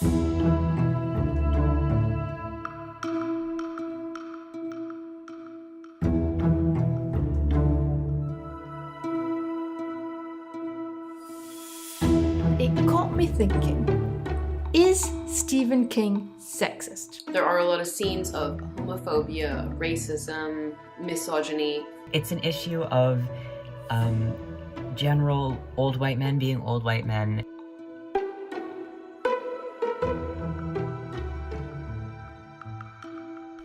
It got me thinking, is Stephen King sexist? There are a lot of scenes of homophobia, racism, misogyny. It's an issue of general old white men being old white men.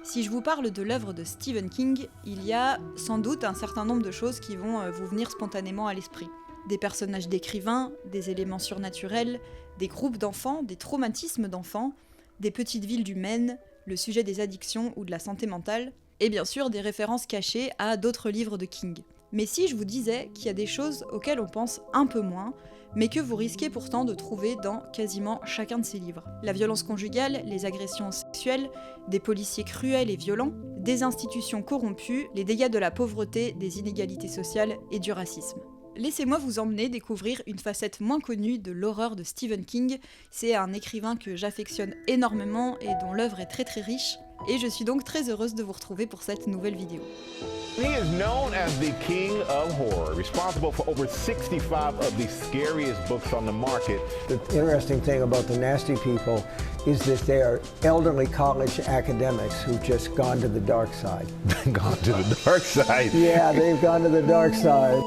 Si je vous parle de l'œuvre de Stephen King, il y a sans doute un certain nombre de choses qui vont vous venir spontanément à l'esprit. Des personnages d'écrivains, des éléments surnaturels, des groupes d'enfants, des traumatismes d'enfants, des petites villes du Maine, le sujet des addictions ou de la santé mentale, et bien sûr des références cachées à d'autres livres de King. Mais si je vous disais qu'il y a des choses auxquelles on pense un peu moins, mais que vous risquez pourtant de trouver dans quasiment chacun de ses livres. La violence conjugale, les agressions sexuelles, des policiers cruels et violents, des institutions corrompues, les dégâts de la pauvreté, des inégalités sociales et du racisme. Laissez-moi vous emmener découvrir une facette moins connue de l'horreur de Stephen King. C'est un écrivain que j'affectionne énormément et dont l'œuvre est très riche, et je suis donc très heureuse de vous retrouver pour cette nouvelle vidéo. He is known as the king of horror, responsible for over 65 of the scariest books on the market. The interesting thing about the Nasty People is that they are elderly college academics who've just gone to the dark side. Gone to the dark side. Yeah, they've gone to the dark side.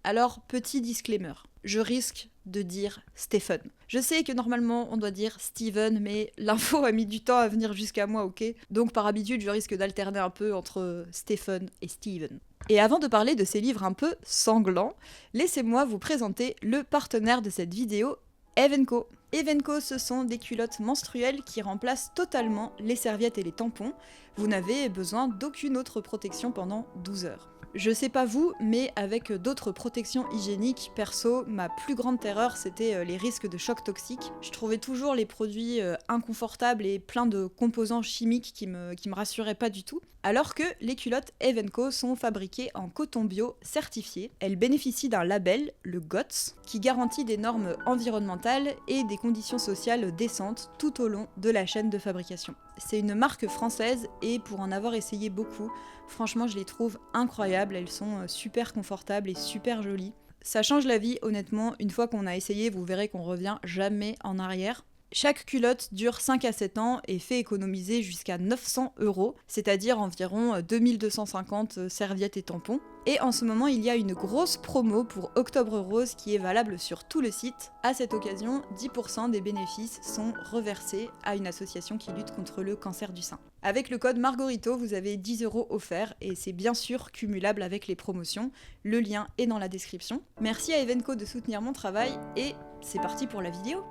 Alors, petit disclaimer, je risque de dire Stephen. Je sais que normalement on doit dire Steven, mais l'info a mis du temps à venir jusqu'à moi, ok? Donc par habitude, je risque d'alterner un peu entre Stephen et Steven. Et avant de parler de ces livres un peu sanglants, laissez-moi vous présenter le partenaire de cette vidéo, Evenko. Evenko, ce sont des culottes menstruelles qui remplacent totalement les serviettes et les tampons. Vous n'avez besoin d'aucune autre protection pendant 12 heures. Je sais pas vous, mais avec d'autres protections hygiéniques, perso, ma plus grande terreur c'était les risques de choc toxique. Je trouvais toujours les produits inconfortables et pleins de composants chimiques qui me rassuraient pas du tout. Alors que les culottes Evenko sont fabriquées en coton bio certifié. Elles bénéficient d'un label, le GOTS, qui garantit des normes environnementales et des conditions sociales décentes tout au long de la chaîne de fabrication. C'est une marque française et pour en avoir essayé beaucoup, franchement je les trouve incroyables, elles sont super confortables et super jolies. Ça change la vie honnêtement, une fois qu'on a essayé vous verrez qu'on revient jamais en arrière. Chaque culotte dure 5 à 7 ans et fait économiser jusqu'à 900 €, c'est-à-dire environ 2250 serviettes et tampons. Et en ce moment, il y a une grosse promo pour Octobre Rose qui est valable sur tout le site. À cette occasion, 10% des bénéfices sont reversés à une association qui lutte contre le cancer du sein. Avec le code Margorito, vous avez 10 € offerts et c'est bien sûr cumulable avec les promotions. Le lien est dans la description. Merci à Evenko de soutenir mon travail et c'est parti pour la vidéo.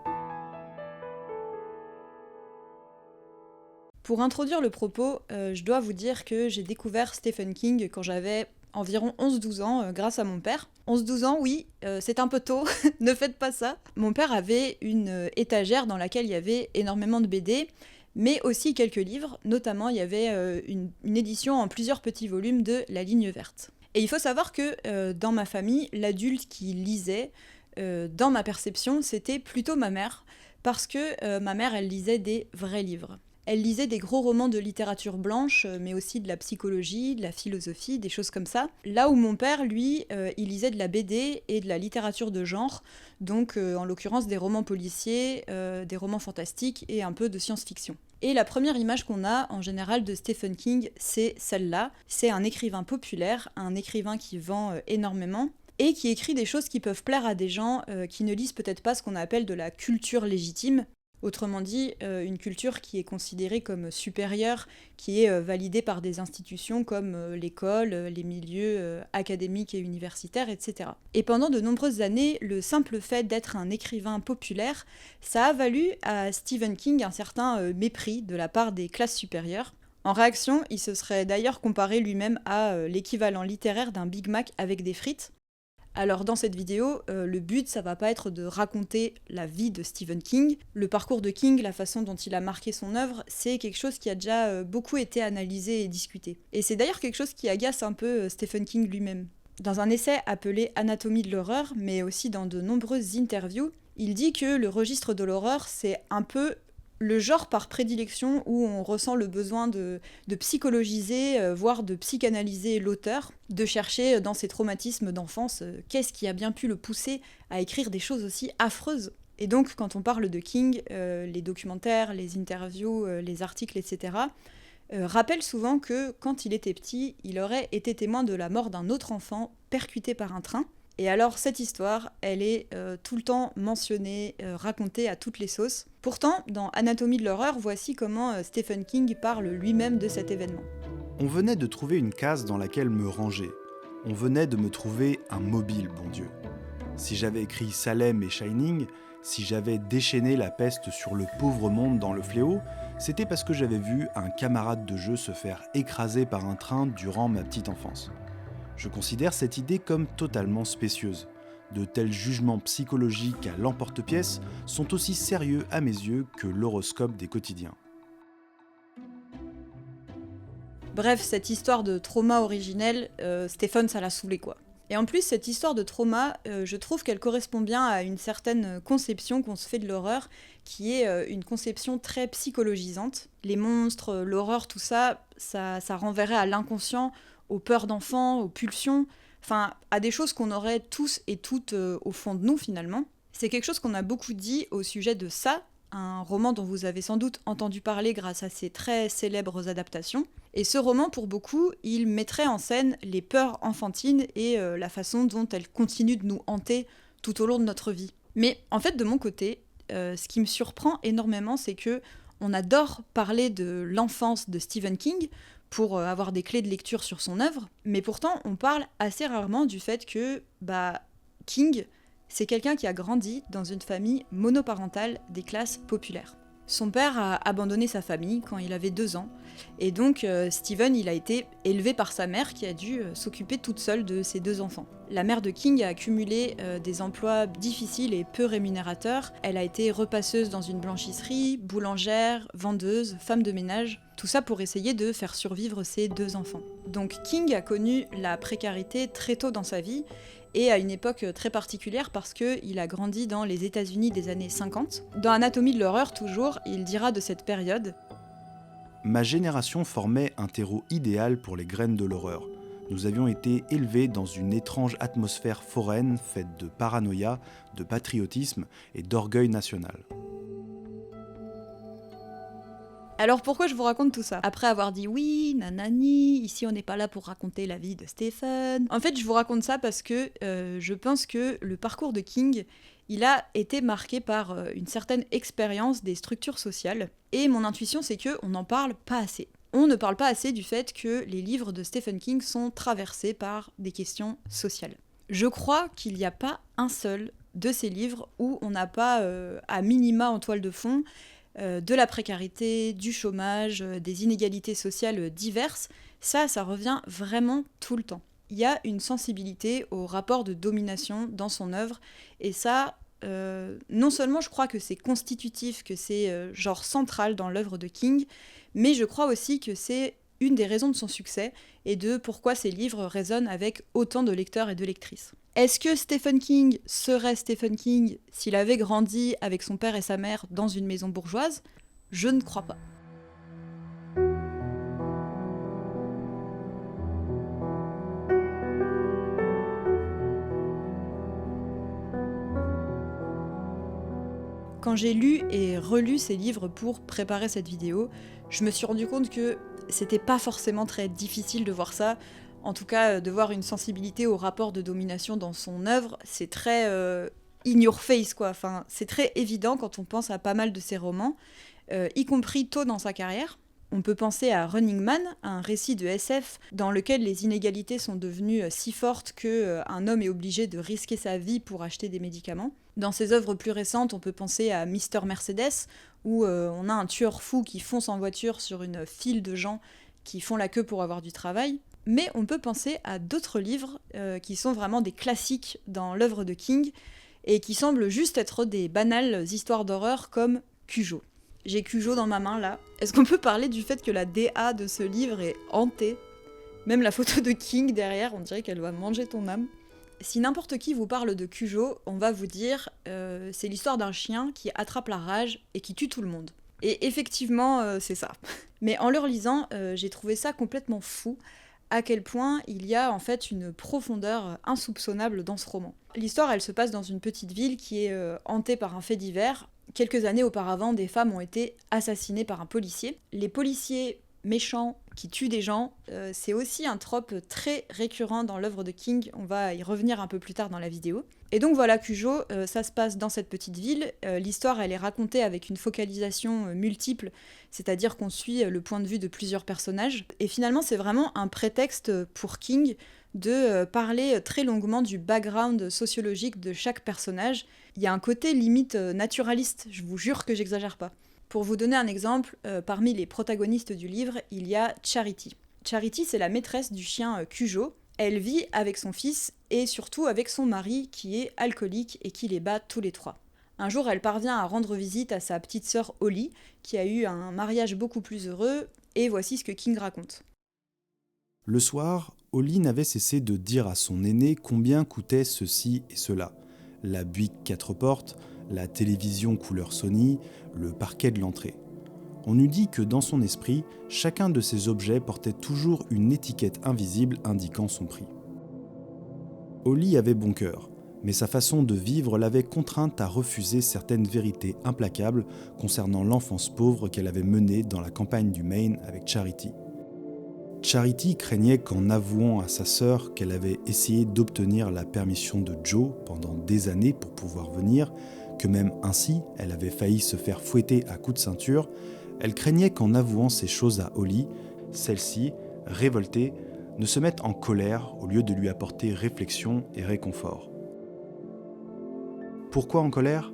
Pour introduire le propos, je dois vous dire que j'ai découvert Stephen King quand j'avais environ 11-12 ans grâce à mon père. 11-12 ans, oui, c'est un peu tôt, ne faites pas ça. Mon père avait une étagère dans laquelle il y avait énormément de BD, mais aussi quelques livres, notamment il y avait une édition en plusieurs petits volumes de La Ligne Verte. Et il faut savoir que dans ma famille, l'adulte qui lisait, dans ma perception, c'était plutôt ma mère, parce que ma mère, elle lisait des vrais livres. Elle lisait des gros romans de littérature blanche, mais aussi de la psychologie, de la philosophie, des choses comme ça. Là où mon père, lui, il lisait de la BD et de la littérature de genre, donc en l'occurrence des romans policiers, des romans fantastiques et un peu de science-fiction. Et la première image qu'on a en général de Stephen King, c'est celle-là. C'est un écrivain populaire, un écrivain qui vend énormément, et qui écrit des choses qui peuvent plaire à des gens qui ne lisent peut-être pas ce qu'on appelle de la culture légitime. Autrement dit, une culture qui est considérée comme supérieure, qui est validée par des institutions comme l'école, les milieux académiques et universitaires, etc. Et pendant de nombreuses années, le simple fait d'être un écrivain populaire, ça a valu à Stephen King un certain mépris de la part des classes supérieures. En réaction, il se serait d'ailleurs comparé lui-même à l'équivalent littéraire d'un Big Mac avec des frites. Alors dans cette vidéo, le but, ça va pas être de raconter la vie de Stephen King. Le parcours de King, la façon dont il a marqué son œuvre, c'est quelque chose qui a déjà beaucoup été analysé et discuté. Et c'est d'ailleurs quelque chose qui agace un peu Stephen King lui-même. Dans un essai appelé Anatomie de l'horreur, mais aussi dans de nombreuses interviews, il dit que le registre de l'horreur, c'est un peu le genre par prédilection où on ressent le besoin de psychologiser, voire de psychanalyser l'auteur, de chercher dans ses traumatismes d'enfance qu'est-ce qui a bien pu le pousser à écrire des choses aussi affreuses. Et donc quand on parle de King, les documentaires, les interviews, les articles, etc., rappellent souvent que quand il était petit, il aurait été témoin de la mort d'un autre enfant percuté par un train. Et alors cette histoire, elle est tout le temps mentionnée, racontée à toutes les sauces. Pourtant, dans Anatomie de l'horreur, voici comment Stephen King parle lui-même de cet événement. On venait de trouver une case dans laquelle me ranger. On venait de me trouver un mobile, bon Dieu. Si j'avais écrit Salem et Shining, si j'avais déchaîné la peste sur le pauvre monde dans le fléau, c'était parce que j'avais vu un camarade de jeu se faire écraser par un train durant ma petite enfance. Je considère cette idée comme totalement spécieuse. De tels jugements psychologiques à l'emporte-pièce sont aussi sérieux à mes yeux que l'horoscope des quotidiens. Bref, cette histoire de trauma originel, Stephen, ça l'a saoulé quoi. Et en plus, cette histoire de trauma, je trouve qu'elle correspond bien à une certaine conception qu'on se fait de l'horreur, qui est une conception très psychologisante. Les monstres, l'horreur, tout ça, ça renverrait à l'inconscient, aux peurs d'enfants, aux pulsions, enfin à des choses qu'on aurait tous et toutes au fond de nous finalement. C'est quelque chose qu'on a beaucoup dit au sujet de Ça, un roman dont vous avez sans doute entendu parler grâce à ses très célèbres adaptations. Et ce roman, pour beaucoup, il mettrait en scène les peurs enfantines et la façon dont elles continuent de nous hanter tout au long de notre vie. Mais en fait, de mon côté, ce qui me surprend énormément, c'est que on adore parler de l'enfance de Stephen King pour avoir des clés de lecture sur son œuvre, mais pourtant on parle assez rarement du fait que King, c'est quelqu'un qui a grandi dans une famille monoparentale des classes populaires. Son père a abandonné sa famille quand il avait 2 ans, et donc Stephen il a été élevé par sa mère qui a dû s'occuper toute seule de ses 2 enfants. La mère de King a accumulé des emplois difficiles et peu rémunérateurs. Elle a été repasseuse dans une blanchisserie, boulangère, vendeuse, femme de ménage, tout ça pour essayer de faire survivre ses 2 enfants. Donc King a connu la précarité très tôt dans sa vie, et à une époque très particulière parce qu'il a grandi dans les États-Unis des années 50. Dans Anatomie de l'horreur, toujours, il dira de cette période « Ma génération formait un terreau idéal pour les graines de l'horreur. Nous avions été élevés dans une étrange atmosphère foraine faite de paranoïa, de patriotisme et d'orgueil national. » Alors pourquoi je vous raconte tout ça ? Après avoir dit oui, nanani, ici on n'est pas là pour raconter la vie de Stephen. En fait, je vous raconte ça parce que je pense que le parcours de King, il a été marqué par une certaine expérience des structures sociales. Et mon intuition, c'est qu'on n'en parle pas assez. On ne parle pas assez du fait que les livres de Stephen King sont traversés par des questions sociales. Je crois qu'il n'y a pas un seul de ces livres où on n'a pas, à minima en toile de fond, de la précarité, du chômage, des inégalités sociales diverses, ça revient vraiment tout le temps. Il y a une sensibilité au rapport de domination dans son œuvre, et ça, non seulement je crois que c'est constitutif, que c'est genre central dans l'œuvre de King, mais je crois aussi que c'est une des raisons de son succès et de pourquoi ses livres résonnent avec autant de lecteurs et de lectrices. Est-ce que Stephen King serait Stephen King s'il avait grandi avec son père et sa mère dans une maison bourgeoise ? Je ne crois pas. Quand j'ai lu et relu ces livres pour préparer cette vidéo, je me suis rendu compte que c'était pas forcément très difficile de voir ça. En tout cas, de voir une sensibilité au rapport de domination dans son œuvre, c'est très in your face, quoi. Enfin, c'est très évident quand on pense à pas mal de ses romans, y compris tôt dans sa carrière. On peut penser à Running Man, un récit de SF dans lequel les inégalités sont devenues si fortes qu'un homme est obligé de risquer sa vie pour acheter des médicaments. Dans ses œuvres plus récentes, on peut penser à Mr. Mercedes, où on a un tueur fou qui fonce en voiture sur une file de gens qui font la queue pour avoir du travail. mais on peut penser à d'autres livres qui sont vraiment des classiques dans l'œuvre de King et qui semblent juste être des banales histoires d'horreur comme Cujo. J'ai Cujo dans ma main là. Est-ce qu'on peut parler du fait que la DA de ce livre est hantée ? Même la photo de King derrière, on dirait qu'elle va manger ton âme. Si n'importe qui vous parle de Cujo, on va vous dire c'est l'histoire d'un chien qui attrape la rage et qui tue tout le monde. Et effectivement, c'est ça. Mais en le relisant, j'ai trouvé ça complètement fou, à quel point il y a en fait une profondeur insoupçonnable dans ce roman. L'histoire, elle se passe dans une petite ville qui est hantée par un fait divers. Quelques années auparavant, des femmes ont été assassinées par un policier. Les policiers méchants qui tuent des gens, c'est aussi un trope très récurrent dans l'œuvre de King, on va y revenir un peu plus tard dans la vidéo. Et donc voilà, Cujo, ça se passe dans cette petite ville, l'histoire elle est racontée avec une focalisation multiple, c'est-à-dire qu'on suit le point de vue de plusieurs personnages, et finalement c'est vraiment un prétexte pour King de parler très longuement du background sociologique de chaque personnage. Il y a un côté limite naturaliste, je vous jure que j'exagère pas. Pour vous donner un exemple, parmi les protagonistes du livre, il y a Charity. Charity, c'est la maîtresse du chien Cujo. Elle vit avec son fils et surtout avec son mari qui est alcoolique et qui les bat tous les trois. Un jour, elle parvient à rendre visite à sa petite sœur Holly, qui a eu un mariage beaucoup plus heureux, et voici ce que King raconte. Le soir, Holly n'avait cessé de dire à son aîné combien coûtait ceci et cela. La Buick 4 portes, la télévision couleur Sony, le parquet de l'entrée. On eût dit que dans son esprit, chacun de ces objets portait toujours une étiquette invisible indiquant son prix. Holly avait bon cœur, mais sa façon de vivre l'avait contrainte à refuser certaines vérités implacables concernant l'enfance pauvre qu'elle avait menée dans la campagne du Maine avec Charity. Charity craignait qu'en avouant à sa sœur qu'elle avait essayé d'obtenir la permission de Joe pendant des années pour pouvoir venir, que même ainsi, elle avait failli se faire fouetter à coups de ceinture, elle craignait qu'en avouant ces choses à Holly, celle-ci, révoltée, ne se mette en colère au lieu de lui apporter réflexion et réconfort. Pourquoi en colère ?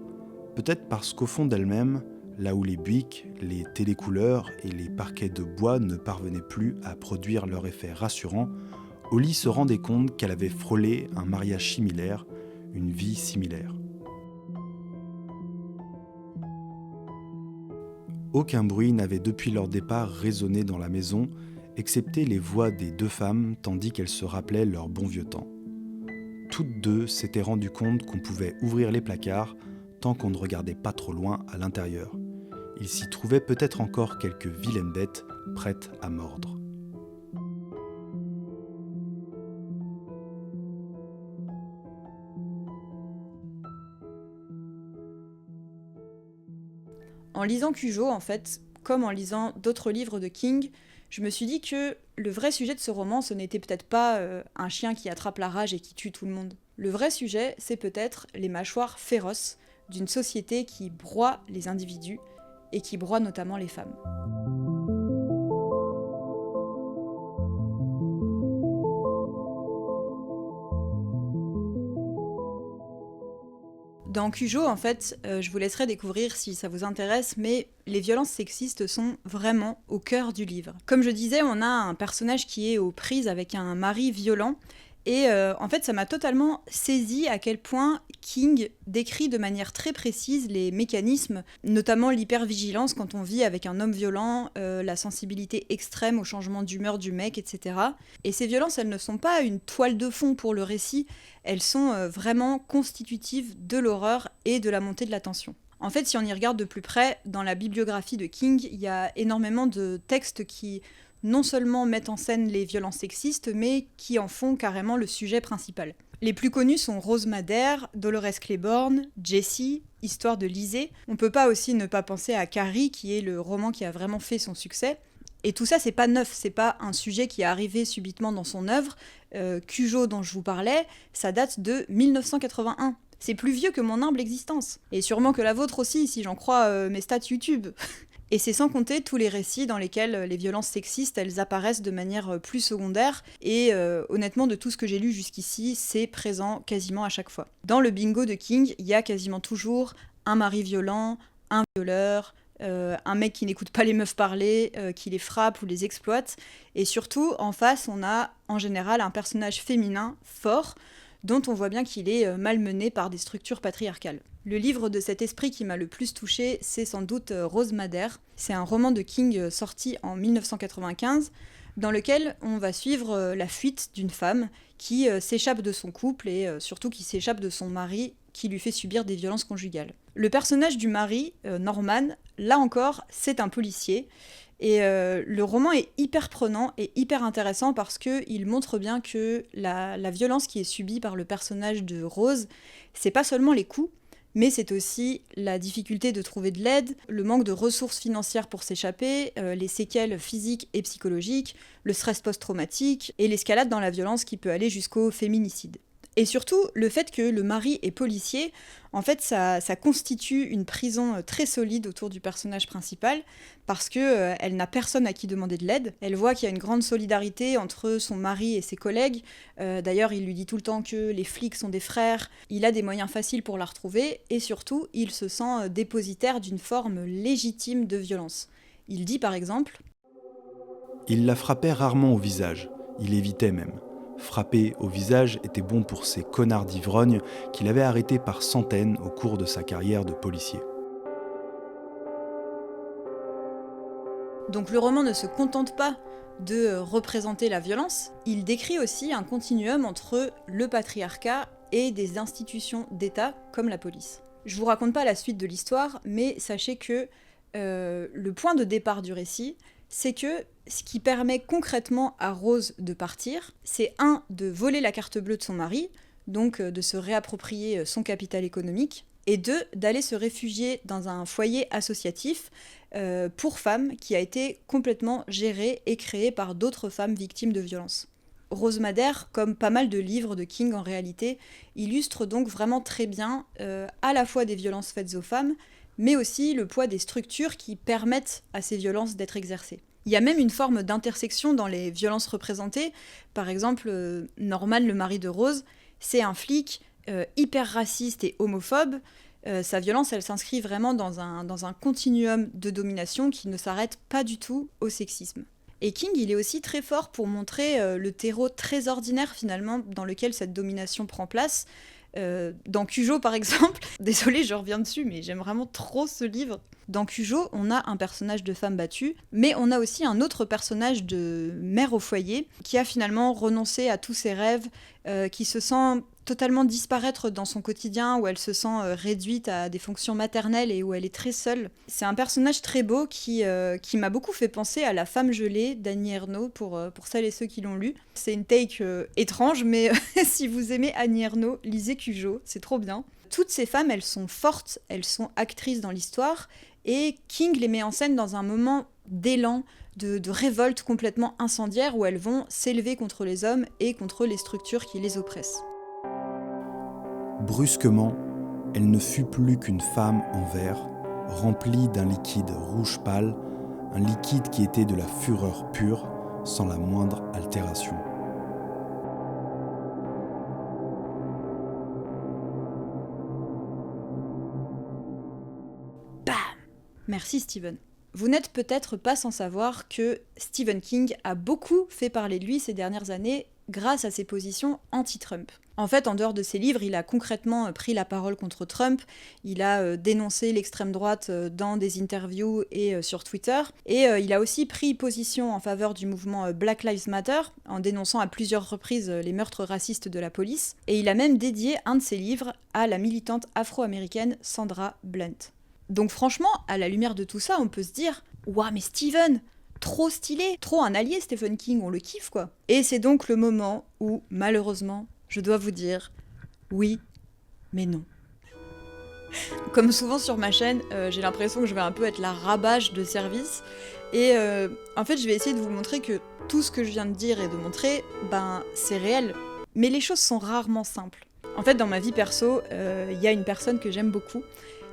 Peut-être parce qu'au fond d'elle-même, là où les Buick, les télécouleurs et les parquets de bois ne parvenaient plus à produire leur effet rassurant, Holly se rendait compte qu'elle avait frôlé un mariage similaire, une vie similaire. Aucun bruit n'avait depuis leur départ résonné dans la maison, excepté les voix des deux femmes tandis qu'elles se rappelaient leur bon vieux temps. Toutes deux s'étaient rendues compte qu'on pouvait ouvrir les placards tant qu'on ne regardait pas trop loin à l'intérieur. Il s'y trouvait peut-être encore quelques vilaines bêtes prêtes à mordre. En lisant Cujo, en fait, comme en lisant d'autres livres de King, je me suis dit que le vrai sujet de ce roman, ce n'était peut-être pas un chien qui attrape la rage et qui tue tout le monde. Le vrai sujet, c'est peut-être les mâchoires féroces d'une société qui broie les individus et qui broie notamment les femmes. Dans Cujo, en fait, je vous laisserai découvrir si ça vous intéresse, mais les violences sexistes sont vraiment au cœur du livre. Comme je disais, on a un personnage qui est aux prises avec un mari violent, et en fait, ça m'a totalement saisi à quel point King décrit de manière très précise les mécanismes, notamment l'hypervigilance quand on vit avec un homme violent, la sensibilité extrême au changement d'humeur du mec, etc. Et ces violences, elles ne sont pas une toile de fond pour le récit, elles sont vraiment constitutives de l'horreur et de la montée de la tension. En fait, si on y regarde de plus près, dans la bibliographie de King, il y a énormément de textes qui non seulement mettent en scène les violences sexistes, mais qui en font carrément le sujet principal. Les plus connus sont Rose Madère, Dolores Claiborne, Jessie, Histoire de Lizzie. On peut pas aussi ne pas penser à Carrie, qui est le roman qui a vraiment fait son succès. Et tout ça, c'est pas neuf, c'est pas un sujet qui est arrivé subitement dans son œuvre. Cujo, dont je vous parlais, ça date de 1981. C'est plus vieux que mon humble existence. Et sûrement que la vôtre aussi, si j'en crois mes stats YouTube. Et c'est sans compter tous les récits dans lesquels les violences sexistes, elles apparaissent de manière plus secondaire. Et honnêtement, de tout ce que j'ai lu jusqu'ici, c'est présent quasiment à chaque fois. Dans le bingo de King, il y a quasiment toujours un mari violent, un violeur, un mec qui n'écoute pas les meufs parler, qui les frappe ou les exploite. Et surtout, en face, on a en général un personnage féminin fort, dont on voit bien qu'il est malmené par des structures patriarcales. Le livre de cet esprit qui m'a le plus touchée, c'est sans doute Rose Madère. C'est un roman de King sorti en 1995, dans lequel on va suivre la fuite d'une femme qui s'échappe de son couple et surtout qui s'échappe de son mari qui lui fait subir des violences conjugales. Le personnage du mari, Norman, là encore, c'est un policier. Et le roman est hyper prenant et hyper intéressant parce qu'il montre bien que la violence qui est subie par le personnage de Rose, c'est pas seulement les coups, mais c'est aussi la difficulté de trouver de l'aide, le manque de ressources financières pour s'échapper, les séquelles physiques et psychologiques, le stress post-traumatique et l'escalade dans la violence qui peut aller jusqu'au féminicide. Et surtout, le fait que le mari est policier, en fait, ça constitue une prison très solide autour du personnage principal, parce que elle n'a personne à qui demander de l'aide. Elle voit qu'il y a une grande solidarité entre son mari et ses collègues. D'ailleurs, il lui dit tout le temps que les flics sont des frères. Il a des moyens faciles pour la retrouver, et surtout, il se sent dépositaire d'une forme légitime de violence. Il dit par exemple « Il la frappait rarement au visage, il évitait même. Frapper au visage était bon pour ces connards d'ivrognes qu'il avait arrêtés par centaines au cours de sa carrière de policier. » Donc le roman ne se contente pas de représenter la violence, il décrit aussi un continuum entre le patriarcat et des institutions d'État comme la police. Je vous raconte pas la suite de l'histoire, mais sachez que le point de départ du récit, c'est que ce qui permet concrètement à Rose de partir, c'est de voler la carte bleue de son mari, donc de se réapproprier son capital économique, et d'aller se réfugier dans un foyer associatif pour femmes qui a été complètement géré et créé par d'autres femmes victimes de violences. Rose Madère, comme pas mal de livres de King en réalité, illustre donc vraiment très bien à la fois des violences faites aux femmes, mais aussi le poids des structures qui permettent à ces violences d'être exercées. Il y a même une forme d'intersection dans les violences représentées. Par exemple, Norman, le mari de Rose, c'est un flic hyper raciste et homophobe. Sa violence, elle s'inscrit vraiment dans un continuum de domination qui ne s'arrête pas du tout au sexisme. Et King, il est aussi très fort pour montrer le terreau très ordinaire finalement dans lequel cette domination prend place. Dans Cujo par exemple, désolée je reviens dessus mais j'aime vraiment trop ce livre. Dans Cujo, on a un personnage de femme battue, mais on a aussi un autre personnage de mère au foyer qui a finalement renoncé à tous ses rêves, qui se sent totalement disparaître dans son quotidien, où elle se sent réduite à des fonctions maternelles et où elle est très seule. C'est un personnage très beau qui m'a beaucoup fait penser à La femme gelée d'Annie Ernaux, pour celles et ceux qui l'ont lu. C'est une take étrange, mais si vous aimez Annie Ernaux, lisez Cujo, c'est trop bien. Toutes ces femmes, elles sont fortes, elles sont actrices dans l'histoire, et King les met en scène dans un moment d'élan, de révolte complètement incendiaire, où elles vont s'élever contre les hommes et contre les structures qui les oppressent. Brusquement, elle ne fut plus qu'une femme en verre, remplie d'un liquide rouge pâle, un liquide qui était de la fureur pure, sans la moindre altération. Bam ! Merci Stephen. Vous n'êtes peut-être pas sans savoir que Stephen King a beaucoup fait parler de lui ces dernières années grâce à ses positions anti-Trump. En fait, en dehors de ses livres, il a concrètement pris la parole contre Trump, il a dénoncé l'extrême droite dans des interviews et sur Twitter, et il a aussi pris position en faveur du mouvement Black Lives Matter, en dénonçant à plusieurs reprises les meurtres racistes de la police, et il a même dédié un de ses livres à la militante afro-américaine Sandra Blunt. Donc franchement, à la lumière de tout ça, on peut se dire « Ouah, mais Stephen !» Trop stylé, trop un allié Stephen King, on le kiffe quoi. Et c'est donc le moment où, malheureusement, je dois vous dire oui, mais non. Comme souvent sur ma chaîne, j'ai l'impression que je vais un peu être la rabâche de service. Et en fait, je vais essayer de vous montrer que tout ce que je viens de dire et de montrer, c'est réel. Mais les choses sont rarement simples. En fait, dans ma vie perso, il y a une personne que j'aime beaucoup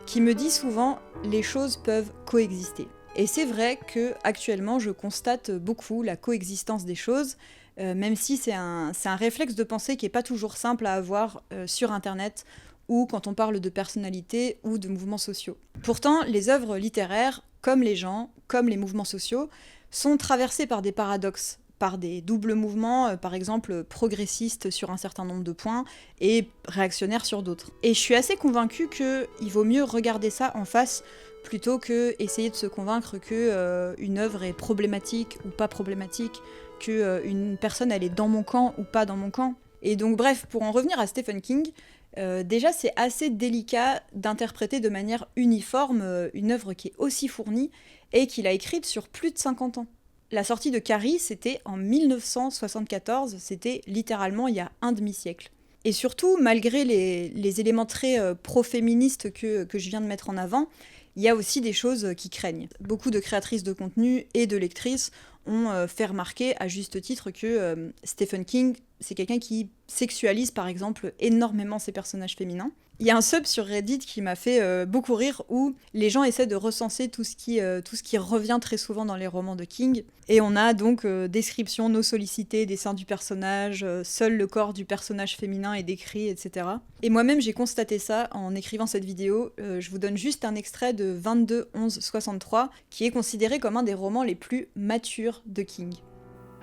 qui me dit souvent « les choses peuvent coexister ». Et c'est vrai que actuellement, je constate beaucoup la coexistence des choses, même si c'est un réflexe de pensée qui n'est pas toujours simple à avoir sur Internet ou quand on parle de personnalité ou de mouvements sociaux. Pourtant, les œuvres littéraires comme les gens, comme les mouvements sociaux, sont traversés par des paradoxes, par des doubles mouvements, par exemple progressistes sur un certain nombre de points et réactionnaires sur d'autres. Et je suis assez convaincue qu'il vaut mieux regarder ça en face plutôt que essayer de se convaincre que une œuvre est problématique ou pas problématique, que une personne elle est dans mon camp ou pas dans mon camp. Et donc bref, pour en revenir à Stephen King, déjà c'est assez délicat d'interpréter de manière uniforme une œuvre qui est aussi fournie et qu'il a écrite sur plus de 50 ans. La sortie de Carrie, c'était en 1974, c'était littéralement il y a un demi-siècle. Et surtout, malgré les éléments très pro-féministes que je viens de mettre en avant, il y a aussi des choses qui craignent. Beaucoup de créatrices de contenu et de lectrices ont fait remarquer à juste titre que Stephen King, c'est quelqu'un qui sexualise par exemple énormément ses personnages féminins. Il y a un sub sur Reddit qui m'a fait beaucoup rire où les gens essaient de recenser tout ce qui revient très souvent dans les romans de King. Et on a donc description non sollicitée des seins du personnage, seul le corps du personnage féminin est décrit, etc. Et moi-même j'ai constaté ça en écrivant cette vidéo. Je vous donne juste un extrait de 22-11-63 qui est considéré comme un des romans les plus matures de King.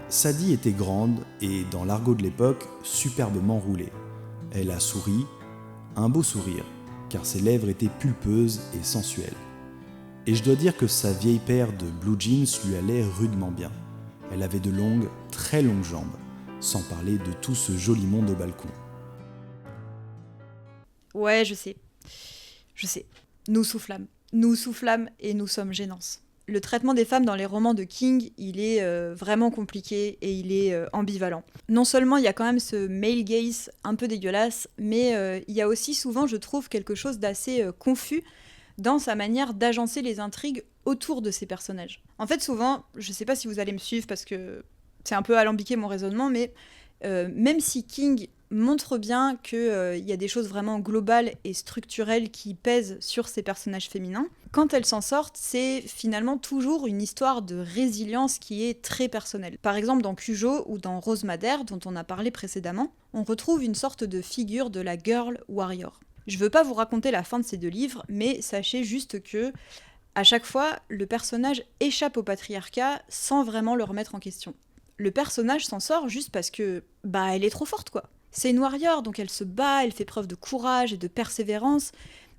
Sadie était grande et, dans l'argot de l'époque, superbement roulée. Elle a souri, un beau sourire, car ses lèvres étaient pulpeuses et sensuelles. Et je dois dire que sa vieille paire de blue jeans lui allait rudement bien. Elle avait de longues, très longues jambes, sans parler de tout ce joli monde au balcon. Ouais, je sais. Nous soufflâmes et nous sommes gênances. Le traitement des femmes dans les romans de King, il est vraiment compliqué et il est ambivalent. Non seulement il y a quand même ce male gaze un peu dégueulasse, mais il y a aussi souvent, je trouve, quelque chose d'assez confus dans sa manière d'agencer les intrigues autour de ces personnages. En fait, souvent, je sais pas si vous allez me suivre parce que c'est un peu alambiqué mon raisonnement, mais même si King montre bien qu'il y a des choses vraiment globales et structurelles qui pèsent sur ces personnages féminins, quand elles s'en sortent, c'est finalement toujours une histoire de résilience qui est très personnelle. Par exemple, dans Cujo ou dans Rose Madère, dont on a parlé précédemment, on retrouve une sorte de figure de la girl warrior. Je veux pas vous raconter la fin de ces deux livres, mais sachez juste que, à chaque fois, le personnage échappe au patriarcat sans vraiment le remettre en question. Le personnage s'en sort juste parce que, elle est trop forte quoi. C'est une warrior, donc elle se bat, elle fait preuve de courage et de persévérance,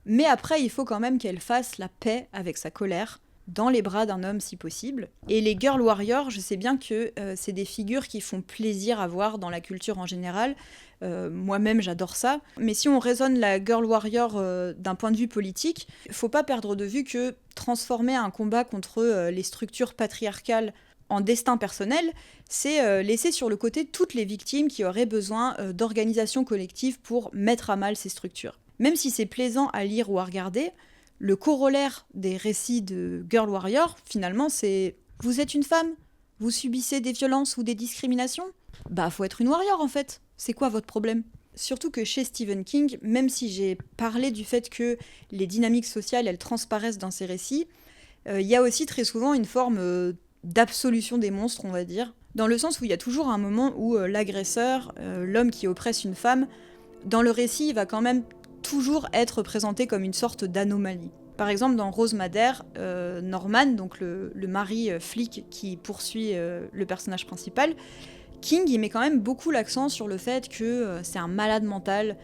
mais après il faut quand même qu'elle fasse la paix avec sa colère, dans les bras d'un homme si possible. Et les girl warriors, je sais bien que c'est des figures qui font plaisir à voir dans la culture en général, moi-même j'adore ça, mais si on raisonne la girl warrior d'un point de vue politique, faut pas perdre de vue que transformer un combat contre les structures patriarcales en destin personnel, c'est laisser sur le côté toutes les victimes qui auraient besoin d'organisations collectives pour mettre à mal ces structures. Même si c'est plaisant à lire ou à regarder, le corollaire des récits de Girl Warrior, finalement, c'est « Vous êtes une femme ? Vous subissez des violences ou des discriminations ? Faut être une warrior en fait. C'est quoi votre problème ?» Surtout que chez Stephen King, même si j'ai parlé du fait que les dynamiques sociales, elles transparaissent dans ses récits, il y a aussi très souvent une forme d'absolution des monstres, on va dire, dans le sens où il y a toujours un moment où l'agresseur, l'homme qui oppresse une femme, dans le récit, il va quand même toujours être présenté comme une sorte d'anomalie. Par exemple, dans Rose Madère, Norman, donc le mari flic qui poursuit le personnage principal, King il met quand même beaucoup l'accent sur le fait que c'est un malade mental,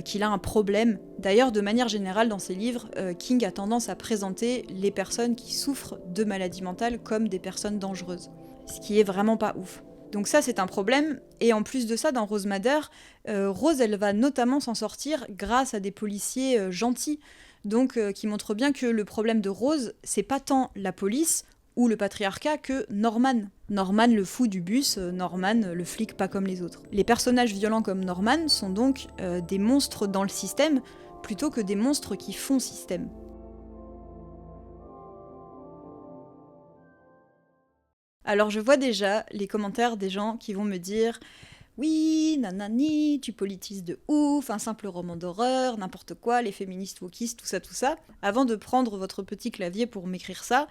qu'il a un problème. D'ailleurs, de manière générale, dans ses livres, King a tendance à présenter les personnes qui souffrent de maladies mentales comme des personnes dangereuses. Ce qui est vraiment pas ouf. Donc ça, c'est un problème. Et en plus de ça, dans Rose Madère, Rose, elle va notamment s'en sortir grâce à des policiers gentils. Donc, qui montrent bien que le problème de Rose, c'est pas tant la police ou le patriarcat que Norman. Norman le fou du bus, Norman le flic pas comme les autres. Les personnages violents comme Norman sont donc des monstres dans le système, plutôt que des monstres qui font système. Alors je vois déjà les commentaires des gens qui vont me dire « Oui, nanani, tu politises de ouf, un simple roman d'horreur, n'importe quoi, les féministes wokistes, tout ça. » Avant de prendre votre petit clavier pour m'écrire ça,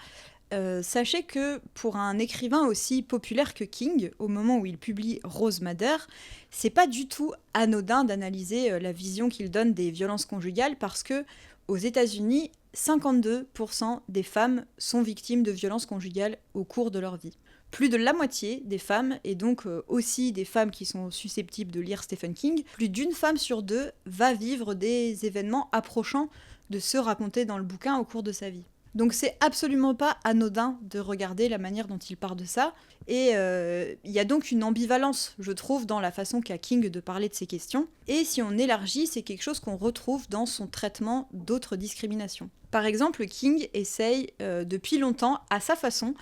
sachez que pour un écrivain aussi populaire que King, au moment où il publie Rose Madère, c'est pas du tout anodin d'analyser la vision qu'il donne des violences conjugales parce que aux États-Unis, 52% des femmes sont victimes de violences conjugales au cours de leur vie. Plus de la moitié des femmes, et donc aussi des femmes qui sont susceptibles de lire Stephen King, plus d'une femme sur deux va vivre des événements approchant de ceux racontés dans le bouquin au cours de sa vie. Donc c'est absolument pas anodin de regarder la manière dont il parle de ça, et il y a donc une ambivalence, je trouve, dans la façon qu'a King de parler de ces questions, et si on élargit, c'est quelque chose qu'on retrouve dans son traitement d'autres discriminations. Par exemple, King essaye depuis longtemps, à sa façon,